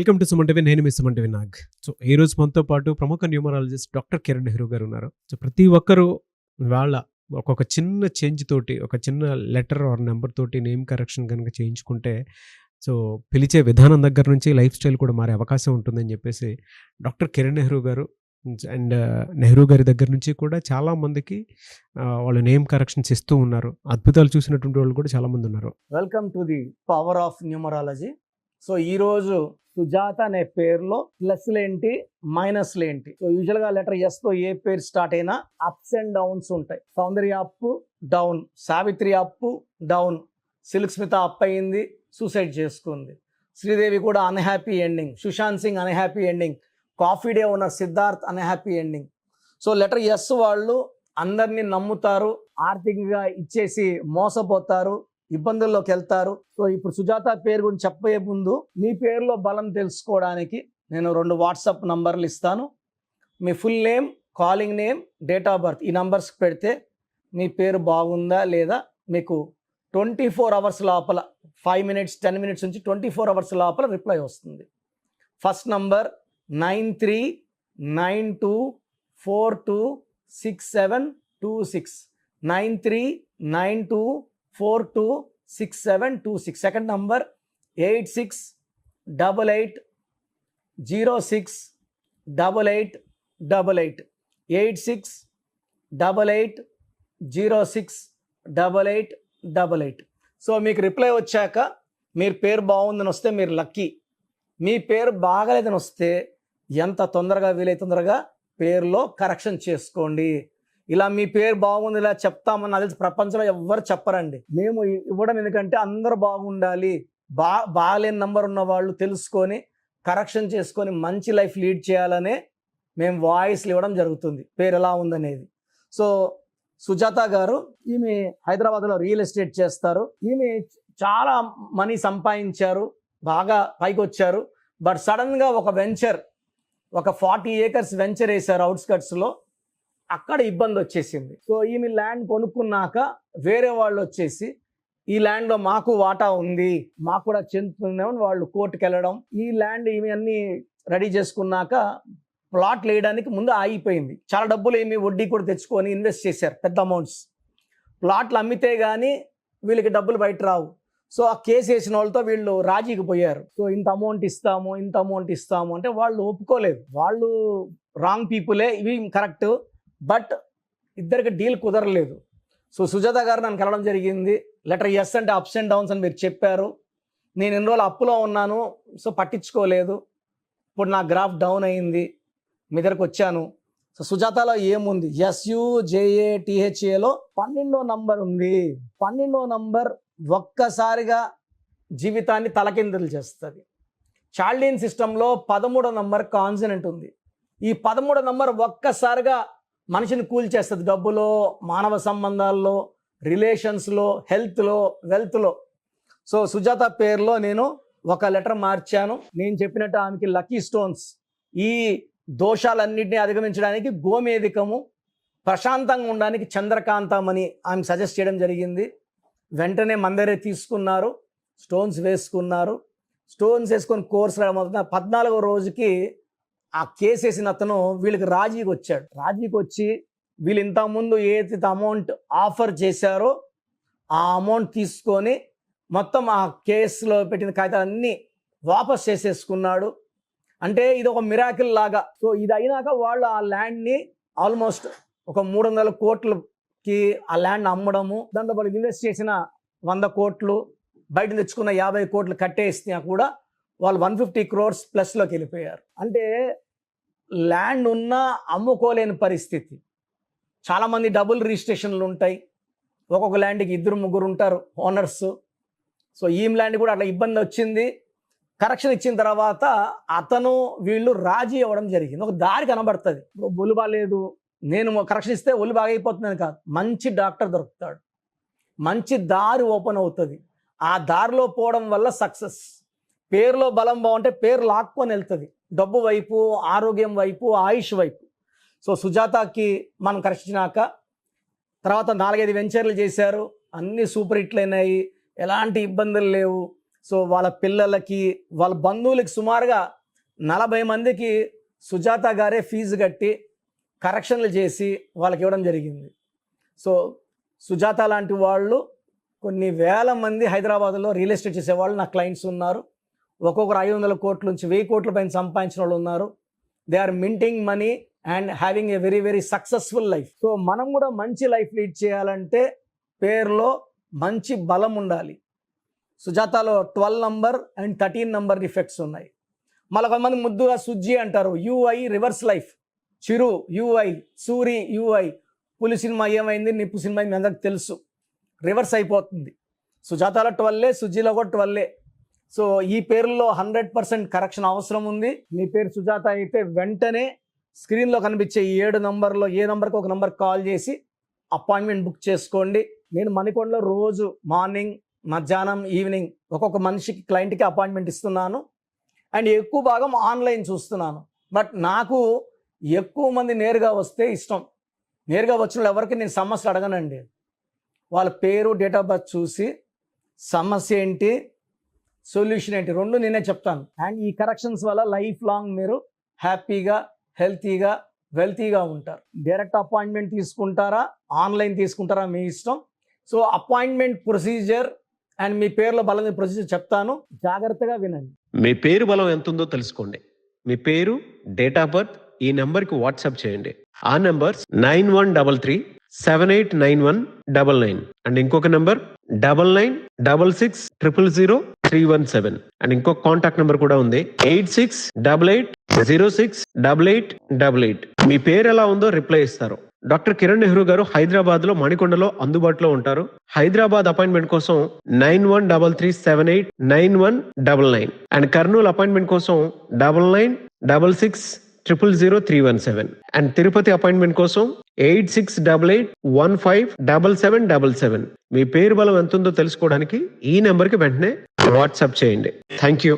Welcome to Suman TV. నేను మీ Suman TV Nag. So ఈ రోజు మనతో పాటు ప్రముఖ న్యూమరాలజిస్ట్ డాక్టర్ కిరణ్ నెహ్రూ గారు ఉన్నారు. సో ప్రతి ఒక్కరూ వాళ్ళ ఒక్కొక్క చిన్న చేంజ్ తోటి, ఒక చిన్న లెటర్ ఆర్ నెంబర్ తోటి నేమ్ కరెక్షన్ కనుక చేయించుకుంటే సో పిలిచే విధానం దగ్గర నుంచి లైఫ్ స్టైల్ కూడా మారే అవకాశం ఉంటుందని చెప్పేసి డాక్టర్ కిరణ్ నెహ్రూ గారు అండ్ నెహ్రూ గారి దగ్గర నుంచి కూడా చాలామందికి వాళ్ళు నేమ్ కరెక్షన్స్ ఇస్తూ ఉన్నారు. అద్భుతాలు చూసినటువంటి వాళ్ళు కూడా చాలామంది ఉన్నారు. Welcome to the power of numerology. So ఈరోజు సుజాత అనే పేరులో ప్లస్లు ఏంటి, మైనస్లు ఏంటి. సో యూజువల్గా లెటర్ ఎస్ తో ఏ పేరు స్టార్ట్ అయినా అప్స్ అండ్ డౌన్స్ ఉంటాయి. Soundarya up down, Savitri up down, Silk Smitha up అయింది, సూసైడ్ చేసుకుంది. శ్రీదేవి కూడా unhappy ending, Sushant Singh unhappy ending, Coffee Day ఉన్న Siddharth unhappy ending. So letter S వాళ్ళు అందరినీ నమ్ముతారు, ఆర్థికంగా ఇచ్చేసి మోసపోతారు, ఇబ్బందుల్లోకి వెళ్తారు. సో ఇప్పుడు సుజాత పేరు గురించి చెప్పే ముందు మీ పేరులో బలం తెలుసుకోవడానికి నేను 2 వాట్సాప్ నంబర్లు ఇస్తాను. మీ full name, calling name, date of birth ఈ నంబర్స్కి పెడితే మీ పేరు బాగుందా లేదా మీకు 24 అవర్స్ లోపల 5 మినిట్స్ 10 మినిట్స్ నుంచి 24 అవర్స్ లోపల రిప్లై వస్తుంది. First number 9392426726 9392426726. Second number 8688068888 8688068888. So మీకు రిప్లై వచ్చాక మీరు పేరు బాగుందని వస్తే మీరు లక్కీ. మీ పేరు బాగలేదని వస్తే ఎంత తొందరగా వీలైతే తొందరగా పేరులో కరెక్షన్ చేసుకోండి. ఇలా మీ పేరు బాగుంది ఇలా చెప్తామని అది ప్రపంచంలో ఎవ్వరు చెప్పరండి. మేము ఇవ్వడం ఎందుకంటే అందరూ బాగుండాలి, బాగలేని నంబర్ ఉన్న వాళ్ళు తెలుసుకొని కరెక్షన్ చేసుకొని మంచి లైఫ్ లీడ్ చేయాలనే మేము వాయిస్లు ఇవ్వడం జరుగుతుంది పేరు ఎలా ఉందనేది. సో సుజాత గారు ఈమె హైదరాబాద్లో రియల్ ఎస్టేట్ చేస్తారు. ఈమె చాలా మనీ సంపాదించారు, బాగా పైకి వచ్చారు. బట్ సడన్గా ఒక వెంచర్, ఒక 40 ఏకర్స్ వెంచర్ వేశారు అవుట్స్కట్స్లో. అక్కడ ఇబ్బంది వచ్చేసింది. సో ఈమె ల్యాండ్ కొనుక్కున్నాక వేరే వాళ్ళు వచ్చేసి ఈ ల్యాండ్లో మాకు వాటా ఉంది, మాకు కూడా చెందుతుందేమని వాళ్ళు కోర్టుకు వెళ్ళడం. ఈ ల్యాండ్ ఈమె అన్ని రెడీ చేసుకున్నాక ప్లాట్లు వేయడానికి ముందు ఆగిపోయింది. చాలా డబ్బులు ఏమి వడ్డీ కూడా తెచ్చుకొని ఇన్వెస్ట్ చేశారు, పెద్ద అమౌంట్స్. ప్లాట్లు అమ్మితే కానీ వీళ్ళకి డబ్బులు బయట రావు. సో ఆ కేసు వేసిన వాళ్ళతో వీళ్ళు రాజీకి పోయారు. సో ఇంత అమౌంట్ ఇస్తాము అంటే వాళ్ళు ఒప్పుకోలేదు. వాళ్ళు రాంగ్ పీపులే, ఇవి కరెక్ట్, బట్ ఇద్దరికి డీల్ కుదరలేదు. సో సుజాత గారు నన్ను కలవడం జరిగింది. లెటర్ ఎస్ అంటే అప్స్ అండ్ డౌన్స్ అని మీరు చెప్పారు. నేను ఎన్ని రోజులు అప్పులో ఉన్నాను, సో పట్టించుకోలేదు. ఇప్పుడు నా గ్రాఫ్ డౌన్ అయింది, మీ దగ్గరకు వచ్చాను. సో సుజాతలో ఏముంది, SUJATHAలో 12వ నంబర్ ఉంది. 12వ నంబర్ ఒక్కసారిగా జీవితాన్ని తలకిందులు చేస్తుంది. చార్లియన్ సిస్టంలో 13వ నంబర్ కాన్సనెంట్ ఉంది. ఈ 13వ నంబర్ ఒక్కసారిగా మనిషిని కూల్చేస్తుంది. డబ్బులో, మానవ సంబంధాల్లో, రిలేషన్స్లో, హెల్త్లో, వెల్త్లో. సో సుజాత పేరులో నేను ఒక లెటర్ మార్చాను. నేను చెప్పినట్టు ఆమెకి లక్కీ స్టోన్స్, ఈ దోషాలన్నింటినీ అధిగమించడానికి గోమేధికము, ప్రశాంతంగా ఉండడానికి చంద్రకాంతమని ఆమె సజెస్ట్ చేయడం జరిగింది. వెంటనే మన దగ్గరే తీసుకున్నారు, స్టోన్స్ వేసుకున్నారు. స్టోన్స్ వేసుకొని కోర్స్ రావడం 14వ రోజుకి ఆ కేసు వేసిన అతను వీళ్ళకి రాజీకి వచ్చాడు. రాజీకి వచ్చి వీళ్ళు ఇంతకుముందు ఏదైతే అమౌంట్ ఆఫర్ చేశారో ఆ అమౌంట్ తీసుకొని మొత్తం ఆ కేసులో పెట్టిన కాగితాలన్నీ వాపస్ చేసేసుకున్నాడు. అంటే ఇది ఒక మిరాకిల్ లాగా. సో ఇది అయినాక వాళ్ళు ఆ ల్యాండ్ని ఆల్మోస్ట్ ఒక 300 కోట్లకి ఆ ల్యాండ్ అమ్మడము, దాంట్లో వాళ్ళు ఇన్వెస్ట్ చేసిన 100 కోట్లు, బయట తెచ్చుకున్న 50 కోట్లు కట్టేసినా కూడా వాళ్ళు 150 crores ప్లస్లోకి వెళ్ళిపోయారు. అంటే ల్యాండ్ ఉన్నా అమ్ముకోలేని పరిస్థితి. చాలామంది డబుల్ రిజిస్ట్రేషన్లు ఉంటాయి, ఒక్కొక్క ల్యాండ్కి 2-3 ఉంటారు ఓనర్స్. సో ఈ ల్యాండ్ కూడా అట్లా ఇబ్బంది వచ్చింది. కరెక్షన్ ఇచ్చిన తర్వాత అతను వీళ్ళు రాజీ అవ్వడం జరిగింది. ఒక దారి కనబడుతుంది. ఒళ్ళు బాగాలేదు, నేను కరెక్షన్ ఇస్తే ఒళ్ళు బాగా అయిపోతుందని కాదు, మంచి డాక్టర్ దొరుకుతాడు, మంచి దారి ఓపెన్ అవుతుంది. ఆ దారిలో పోవడం వల్ల సక్సెస్. పేరులో బలం బాగుంటే పేరు లాక్కొని వెళ్తుంది, డబ్బు వైపు, ఆరోగ్యం వైపు, ఆయుష్ వైపు. సో సుజాతకి మనం కరెక్టినాక తర్వాత 4-5 వెంచర్లు చేశారు, అన్నీ సూపర్ హిట్లు అయినాయి, ఎలాంటి ఇబ్బందులు లేవు. సో వాళ్ళ పిల్లలకి వాళ్ళ బంధువులకి సుమారుగా 40 మందికి సుజాత గారే ఫీజు కట్టి కరెక్షన్లు చేసి వాళ్ళకి ఇవ్వడం జరిగింది. సో సుజాత లాంటి వాళ్ళు కొన్ని వేల మంది హైదరాబాద్లో రియల్ ఎస్టేట్ చేసేవాళ్ళు నా క్లయింట్స్ ఉన్నారు. ఒక్కొక్కరు 500 కోట్ల నుంచి 1000 కోట్ల పైన సంపాదించిన వాళ్ళు ఉన్నారు. They are minting money and having a very very successful life. So మనం కూడా మంచి లైఫ్ లీడ్ చేయాలంటే పేరులో మంచి బలం ఉండాలి. సుజాతలో 12 నంబర్ అండ్ 13 నంబర్ డిఫెక్ట్స్ ఉన్నాయి. మళ్ళీ కొంతమంది ముద్దుగా సుజ్జి అంటారు. U I reverse life. Chiru U I, Suri U I. Puli సినిమా ఏమైంది, నిప్పు సినిమా మీ అందరికి తెలుసు. రివర్స్ అయిపోతుంది. సుజాతలో 12, సుజ్జిలో కూడా 12. సో ఈ పేరులో 100% కరెక్షన్ అవసరం ఉంది. మీ పేరు సుజాత అయితే వెంటనే స్క్రీన్లో కనిపించే ఈ 7 నంబర్లో ఏ నంబర్కి ఒక నంబర్ కాల్ చేసి అపాయింట్మెంట్ బుక్ చేసుకోండి. నేను మణికొండలో రోజు మార్నింగ్, మధ్యాహ్నం, ఈవినింగ్ ఒక్కొక్క మనిషికి క్లయింట్కి అపాయింట్మెంట్ ఇస్తున్నాను. అండ్ ఎక్కువ భాగం ఆన్లైన్ చూస్తున్నాను. బట్ నాకు ఎక్కువ మంది నేరుగా వస్తే ఇష్టం. నేరుగా వచ్చిన వాళ్ళు ఎవరికి నేను సమస్యలు అడగనండి. వాళ్ళ పేరు, డేట్ ఆఫ్ బర్త్ చూసి సమస్య ఏంటి, సొల్యూషన్ ఏంటి రెండు నేనే చెప్తాను. అండ్ ఈ కరెక్షన్స్ వల్ల లైఫ్ లాంగ్ మీరు హ్యాపీగా, హెల్తీగా, వెల్తీగా ఉంటారు. డైరెక్ట్ అపాయింట్మెంట్ తీసుకుంటారా, ఆన్లైన్ తీసుకుంటారా మీ ఇష్టం. సో అపాయింట్మెంట్ ప్రొసీజర్ అండ్ మీ పేరులో బలం ప్రొసీజర్ చెప్తాను, జాగ్రత్తగా వినండి. మీ పేరు బలం ఎంత ఉందో తెలుసుకోండి. మీ పేరు, డేట్ ఆఫ్ బర్త్ ఈ నెంబర్కి వాట్సాప్ చేయండి. ఆ నెంబర్ 9133789199 అండ్ ఇంకొక నెంబర్ 9966000317 అండ్ ఇంకొక కాంటాక్ట్ నెంబర్ కూడా ఉంది 8688068888. మీ పేరు ఎలా ఉందో రిప్లై ఇస్తారు. డాక్టర్ కిరణ్ నెహ్రూ గారు హైదరాబాద్ లో మణికొండలో అందుబాటులో ఉంటారు. హైదరాబాద్ అపాయింట్మెంట్ కోసం 9133789199 అండ్ కర్నూలు అపాయింట్మెంట్ కోసం 9966000317 అండ్ తిరుపతి అపాయింట్మెంట్ కోసం 8688157777. మీ పేరు బలం ఎంత ఉందో తెలుసుకోవడానికి ఈ నెంబర్కి వెంటనే వాట్సాప్ చేయండి. Thank you.